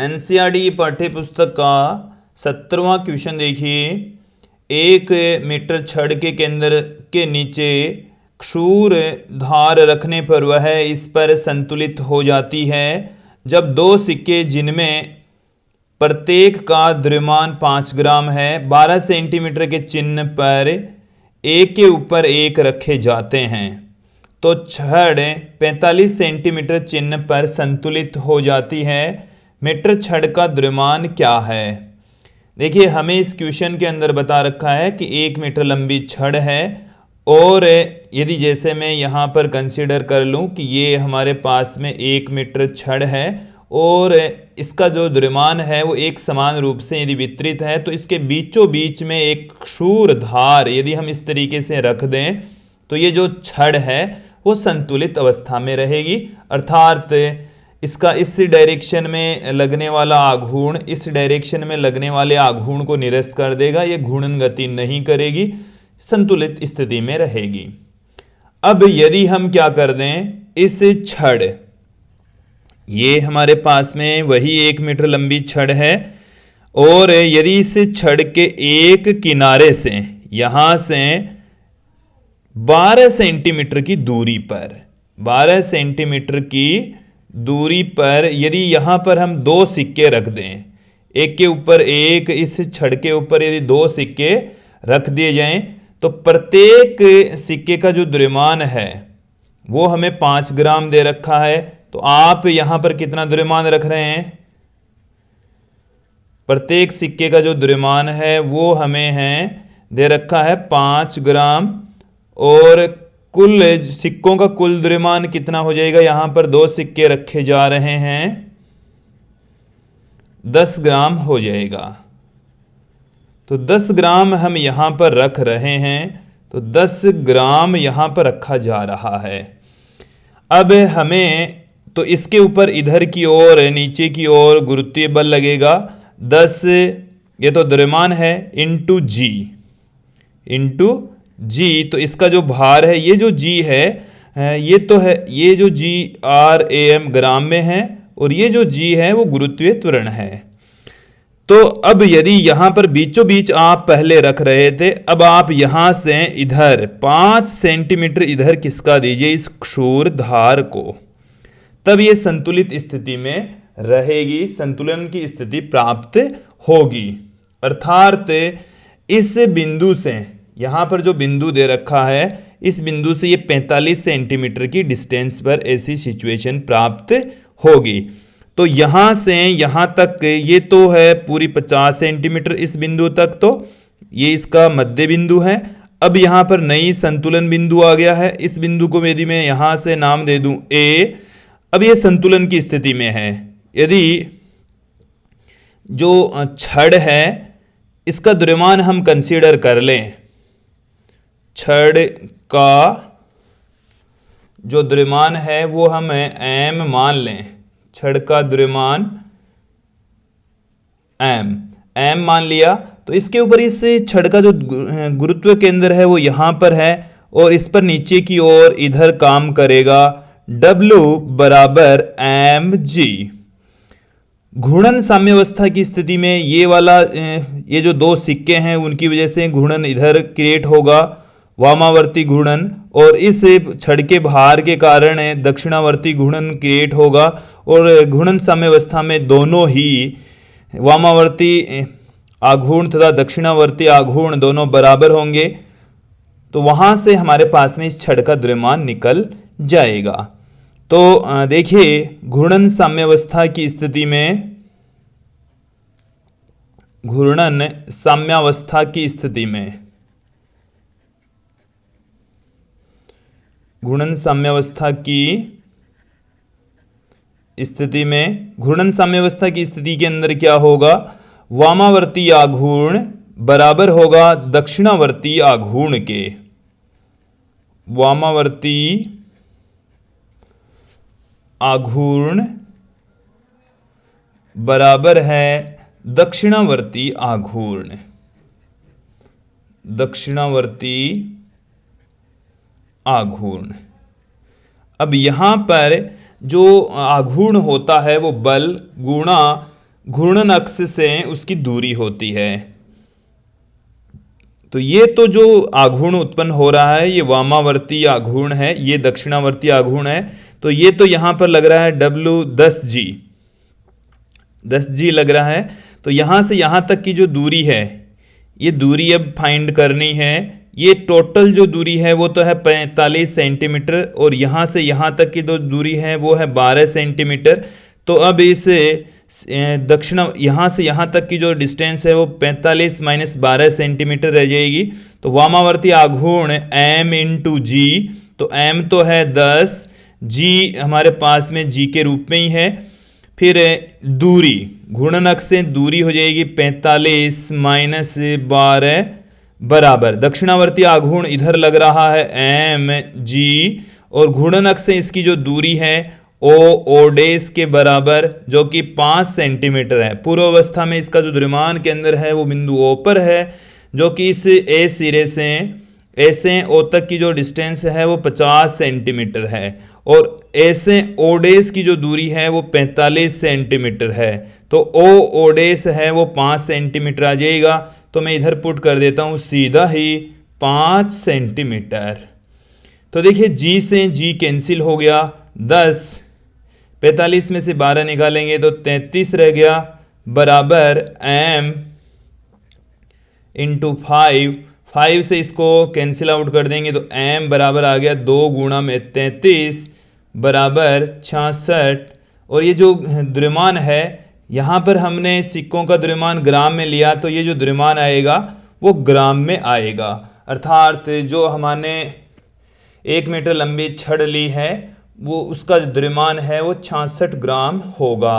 NCERT पाठ्य पुस्तक का 70वां क्वेश्चन देखिए। 1 मीटर छड़ के केंद्र के नीचे क्षूर धार रखने पर वह इस पर संतुलित हो जाती है जब दो सिक्के जिनमें प्रत्येक का द्रव्यमान 5 ग्राम है 12 सेंटीमीटर के चिन्ह पर एक के ऊपर एक रखे जाते हैं तो छड़ 45 सेंटीमीटर चिन्ह पर संतुलित हो जाती है। मीटर छड़ का द्रव्यमान क्या है? देखिए हमें इस क्वेश्चन के अंदर बता रखा है कि 1 मीटर लंबी छड़ है और यदि जैसे मैं यहाँ पर कंसीडर कर लूँ कि ये हमारे पास में 1 मीटर छड़ है और इसका जो द्रव्यमान है वो एक समान रूप से यदि वितरित है तो इसके बीचों बीच में एक क्षूर धार यदि हम इस तरीके से रख दें तो ये जो छड़ है वो संतुलित अवस्था में रहेगी, अर्थात इसका इस डायरेक्शन में लगने वाला आघूर्ण इस डायरेक्शन में लगने वाले आघूर्ण को निरस्त कर देगा, ये घूर्णन गति नहीं करेगी, संतुलित स्थिति में रहेगी। अब यदि हम क्या कर दें, इस छड़ ये हमारे पास में वही 1 मीटर लंबी छड़ है और यदि इस छड़ के एक किनारे से यहां से 12 सेंटीमीटर की दूरी पर 12 सेंटीमीटर की दूरी पर यदि यहां पर हम दो सिक्के रख दें, एक के ऊपर एक, इस छड़ के ऊपर यदि दो सिक्के रख दिए जाएं तो प्रत्येक सिक्के का जो द्रव्यमान है वो हमें 5 ग्राम दे रखा है। तो आप यहां पर कितना द्रव्यमान रख रहे हैं? प्रत्येक सिक्के का जो द्रव्यमान है वो हमें है दे रखा है 5 ग्राम और कुल सिक्कों का कुल द्रव्यमान कितना हो जाएगा? यहां पर दो सिक्के रखे जा रहे हैं 10 ग्राम हो जाएगा। तो 10 ग्राम हम यहां पर रख रहे हैं तो 10 ग्राम यहां पर रखा जा रहा है। अब हमें तो इसके ऊपर इधर की ओर नीचे की ओर गुरुत्वीय बल लगेगा 10, ये तो द्रव्यमान है, इंटू जी। तो इसका जो भार है ये जो जी है ये तो है, ये जो जी RAM ग्राम में है और ये जो जी है वो गुरुत्वीय त्वरण है। तो अब यदि यहां पर बीचों बीच आप पहले रख रहे थे, अब आप यहां से इधर 5 सेंटीमीटर इधर किसका दीजिए, इस क्षूर धार को, तब ये संतुलित स्थिति में रहेगी, संतुलन की स्थिति प्राप्त होगी। अर्थात इस बिंदु से यहां पर जो बिंदु दे रखा है इस बिंदु से ये 45 सेंटीमीटर की डिस्टेंस पर ऐसी सिचुएशन प्राप्त होगी। तो यहां से यहां तक ये तो है पूरी 50 सेंटीमीटर इस बिंदु तक, तो ये इसका मध्य बिंदु है। अब यहां पर नई संतुलन बिंदु आ गया है, इस बिंदु को यदि मैं यहां से नाम दे दूं A, अब ये संतुलन की स्थिति में है। यदि जो छड़ है इसका द्रव्यमान हम कंसीडर कर लें, छड़ का जो द्रव्यमान है वो हम m मान लें, छड़ का द्रव्यमान m मान लिया तो इसके ऊपर इस छड़ का जो गुरुत्व केंद्र है वो यहां पर है और इस पर नीचे की ओर इधर काम करेगा W बराबर mg। घूर्णन साम्यावस्था की स्थिति में ये वाला ये जो दो सिक्के हैं उनकी वजह से घूर्णन इधर क्रिएट होगा, वामावर्ती घूर्णन, और इस छड़ के भार के कारण दक्षिणावर्ती घूर्णन क्रिएट होगा और घूर्णन साम्यावस्था में दोनों ही वामावर्ती आघूर्ण तथा दक्षिणावर्ती आघूर्ण दोनों बराबर होंगे। तो वहां से हमारे पास में इस छड़ का द्रव्यमान निकल जाएगा। तो देखिए घूर्णन साम्यावस्था की स्थिति में, घूर्णन साम्यावस्था की स्थिति में, घूर्णन साम्यावस्था की स्थिति में, घूर्णन साम्यावस्था की स्थिति के अंदर क्या होगा, वामावर्ती आघूर्ण बराबर होगा दक्षिणावर्ती आघूर्ण के, वामावर्ती आघूर्ण बराबर है दक्षिणावर्ती आघूर्ण, दक्षिणावर्ती आघूर्ण। अब यहां पर जो आघूर्ण होता है वो बल गुणा घूर्णन अक्ष से उसकी दूरी होती है। तो ये तो जो आघूर्ण उत्पन्न हो रहा है ये वामावर्ती आघूर्ण है, ये दक्षिणावर्ती आघूर्ण है। तो ये तो यहां पर लग रहा है W 10G लग रहा है। तो यहां से यहां तक की जो दूरी है, ये दूरी अब फाइंड करनी है। ये टोटल जो दूरी है वो तो है 45 सेंटीमीटर, और यहां से यहां तक की जो दूरी है वो है 12 सेंटीमीटर। तो अब इस दक्षिण यहां से यहां तक की जो डिस्टेंस है वो 45 माइनस 12 सेंटीमीटर रह जाएगी। तो वामावर्ती आघूर्ण m इंटू जी, तो m तो है 10, g हमारे पास में g के रूप में ही है। फिर दूरी, घूर्णन अक्ष से दूरी हो जाएगी 45 माइनस 12 बराबर, दक्षिणावर्ती आघूर्ण इधर लग रहा है m g, और घूर्णन अक्ष से इसकी जो दूरी है o डेश के बराबर, जो कि 5 सेंटीमीटर है। पूर्व अवस्था में इसका जो द्रव्यमान केंद्र है वो बिंदु O पर है, जो कि इस A सिरे से O तक की जो डिस्टेंस है वो 50 सेंटीमीटर है, और A से O डेश की जो दूरी है वो 45 सेंटीमीटर है। तो O डेश है वो 5 सेंटीमीटर आ जाएगा। तो मैं इधर पुट कर देता हूं सीधा ही 5 सेंटीमीटर। तो देखिए G से G कैंसिल हो गया, 10, 45 में से 12 निकालेंगे तो 33 रह गया, बराबर m इंटू 5 से इसको कैंसिल आउट कर देंगे तो m बराबर आ गया 2 गुणा में 33 बराबर 66। और ये जो द्रव्यमान है, यहाँ पर हमने सिक्कों का द्रव्यमान ग्राम में लिया, तो ये जो द्रव्यमान आएगा वो ग्राम में आएगा। अर्थात जो हमने 1 मीटर लंबी छड़ ली है वो उसका द्रव्यमान है वो 66 ग्राम होगा।